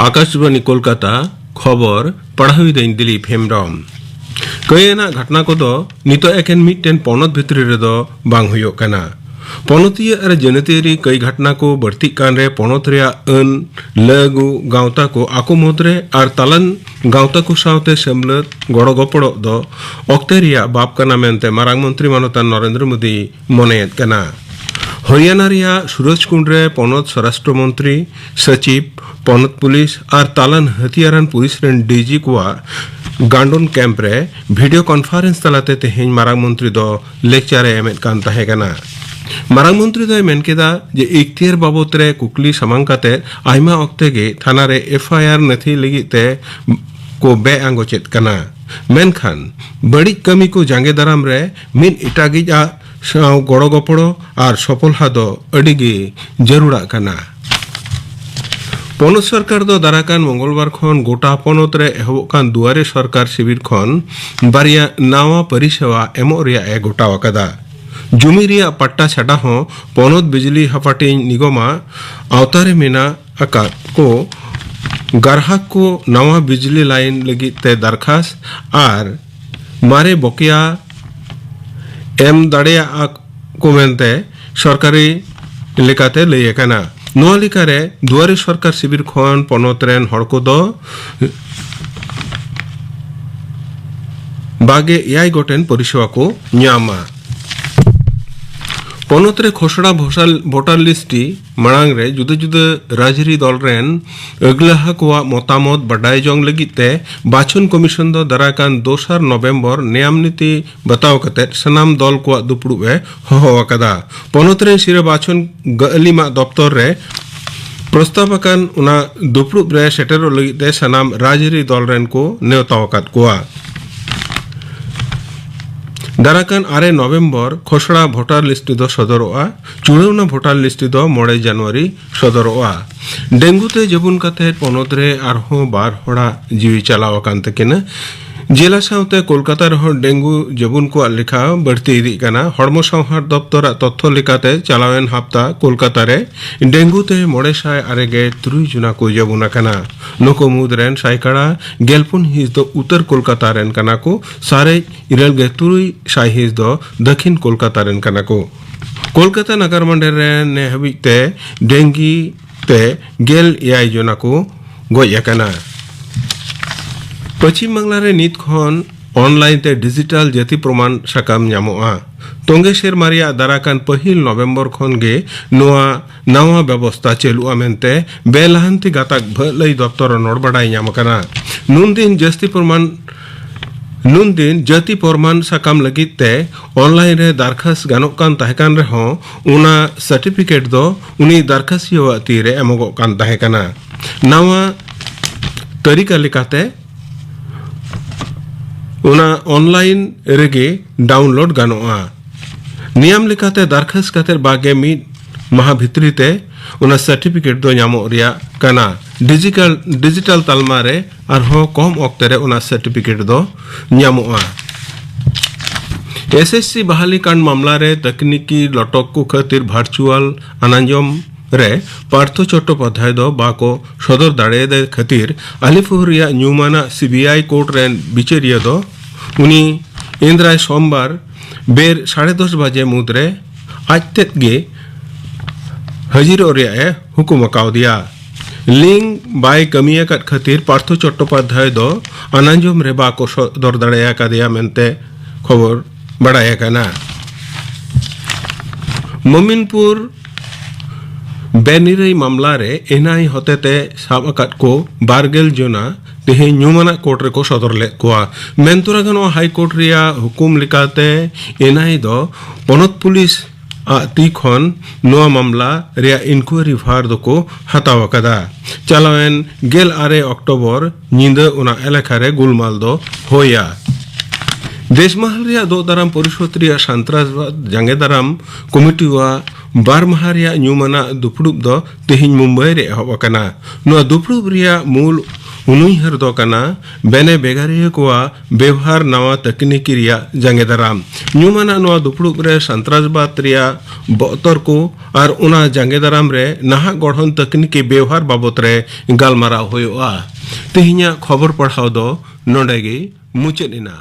आकाशवाणी कोलकाता खबर पढ़ावी दिन दिलीप हेम्ब्रम कयना घटना को नित एकेन मिट्टेन पनत भितरी रेदो बांग हुयोग कना पनतीय और जनतियारी कई घटना को बढ़ती कान रे पनत रेया अन लगु गावता को आको मुद्रे और तालन गावता को सावते सेमलत गड़ो गपड़ो दो ऑक्ते रेया बाप कना मेनते मारांग मंत्री मानोता नरेंद्र मोदी मनेयत कना हरियाणा रिया सूरजकुंड रे पनत स्वराष्ट्र मंत्री सचिव पनत पुलिस और तालन हथियारान पुलिस रेन डीजी कुआ गांडोन कैंप रे वीडियो कॉन्फ्रेंस तलाते तेहें मारांग मंत्री दो लेक्चर एमेट कान ताहे कना मारांग मंत्री दो मेनकेदा जे इख्तियार बाबत रे कुकली सामांग काते आयमा ऑक्ते गे थाना रे एफआईआर नथी लगिते को बे आंगो चेत कना मेनखान बड़ी कमी को जांगे दाराम रे मिन इटागिजा साव गड़ो गपड़ो और सफल हादो अडिगे जरूरा कना पनत सरकार दो दाराकान मंगलवार खन गोटा पनत रे एहबकान दुआरे सरकार शिविर खन बारिया नावा परिसेवा एमो रिया ए गोटाव कदा जुमी रिया पट्टा छाटा हो पनत बिजली हापाटी निगमा आवतारे मेना आका को ग्राहक को नवा बिजली लाइन लगी ते दरखास्त और मारे बकिया एम दाड़िया को मेनते सरकारी लेकाते लई कना नोआ लेकारे दुआरे सरकार शिविर खन पनत रेन हड़ को दो बागे एयाय गोटेन परिसेवा को न्यामा पनत रे खसड़ा भोटार लिस्टी मांग रे जुदा जुदा राजरी दल रेन अगलाहा को मतामत बडाय जंग लगिते बाछन कमिशन दो दाराकान 2 नवेम्बर नियम नीति बताव कते सनाम दल को दुपड़ुए होहवाकदा पनत रे सिरे बाछन गलिमा दफ्तर रे प्रस्तावकान उना दुपड़ु रे सेटेरो लगिते सनाम राजरी दल रेन को नेवतावकात कोआ दाराकान 8 नवेम्बर खसड़ा भोटार लिस्टी दो सदरोआ चुड़ौना भोटार लिस्टी दो 9 जनवरी सदरोआ डेंगूते जबुन काते पनत रे आरहों बार होड़ा जीवी चलाव कानते केना जिला सावते कोलकाता रहो डेंगू जबुन को लेखा बढ़ती इदी कना हड़मो संहार दफ्तर तथ्य लेकाते चलावेन हफ्ता कोलकाता रे डेंगूते 903 जुना को जबुना कना नको मुदरेन साइकाड़ा गेलपुन हिज दो उत्तर कोलकाता रेन कना को सारे 3 हिज दो दक्षिण कोलकाता रेन कना को कोलकाता नगर मंडल रेन ने हबिते डेंगी ते गेल एयाय जुना को गोय कना पश्चिम बांगला रे नित खन ऑनलाइन ते डिजिटल जाति प्रमाण साकाम ᱧᱟᱢᱚᱜᱼᱟ तोंगे सेरमारिया दाराकान पहिल नवेम्बर खन गे नोआ नवा व्यवस्था चलुआ मेनते बेलाहांति गाताक भलई दफ्तर नोड़बडाय ᱧᱟᱢ कना नुन दिन जाति प्रमाण साकाम लगित ते ऑनलाइन रे दरखास्त गानोक कान ताहेकान रे हो उना सर्टिफिकेट दो उनी दरखास्तिया तीरे एमोगो कान ताहेकाना नवा तरीका लेकाते उना ऑनलाइन रेगे डाउनलोड गानोआ नियम लेकाते दरखास्त काते बागे मिद माह भितरीते उना सर्टिफिकेट दो ᱧᱟᱢᱚᱜ रिया कना डिजिटल तालमा रे आरहो कम ऑक्ते रे उना सर्टिफिकेट दो ᱧᱟᱢᱚᱜᱼᱟ एसएससी बहाली कांड मामला रे तकनीकी लटक को खातिर वर्चुअल अनांजम रे पार्थो चट्टोपाध्याय दो बाको सदर दाड़े दे खातिर अलीपुरिया न्यूमाना सीबीआई कोर्ट रेन बिचारिया दो उनी इंद्राय सोमवार बेर 10:30 बजे मुद्रे आज गे हजीरो रे हुकुम अकाव दिया लिंग बाय कमिया कट खातिर पार्थो चट्टोपाध्याय दो अनांजम रे बाको सदर दाड़े का दिया मेनते खबर बड़ाया कना मोमिनपुर बेनिरई मामला रे एनआई होतेते साबकात को बारगेल जोना तेहे न्यूमाना कोर्ट रे को सदर ले कोआ मेंतुरागनो हाई कोर्ट रिया हुकुम लिकाते एनआई दो पनत पुलिस ती खन नोआ मामला रिया इंक्वायरी भार दो को हताव कदा चलावेन 18 अक्टोबर निंदा उना एलाका रे गुलमाल दो होया देशमहल रिया दो दाराम परिषद रिया सन्त्रासबाद जांगे दाराम कमिटी वा बार माह रिया न्यूमाना दुपड़ुब दो तेहिं मुंबई रे एहब कना नोआ दुपड़ुब रिया मूल उनुइहर दो कना बेने बेगारिया कोआ व्यवहार नवा तकनीकी रिया जंगे दाराम न्यूमाना नवा दुपड़ुब रे संतरासबाद रिया बतर को और उना जंगे दाराम रे नाहा गढ़न तकनीकी व्यवहार बाबत रे गालमाराव होयोआ। तेहिया खबर पढ़ाव दो नोंडेगे मुचाद एना।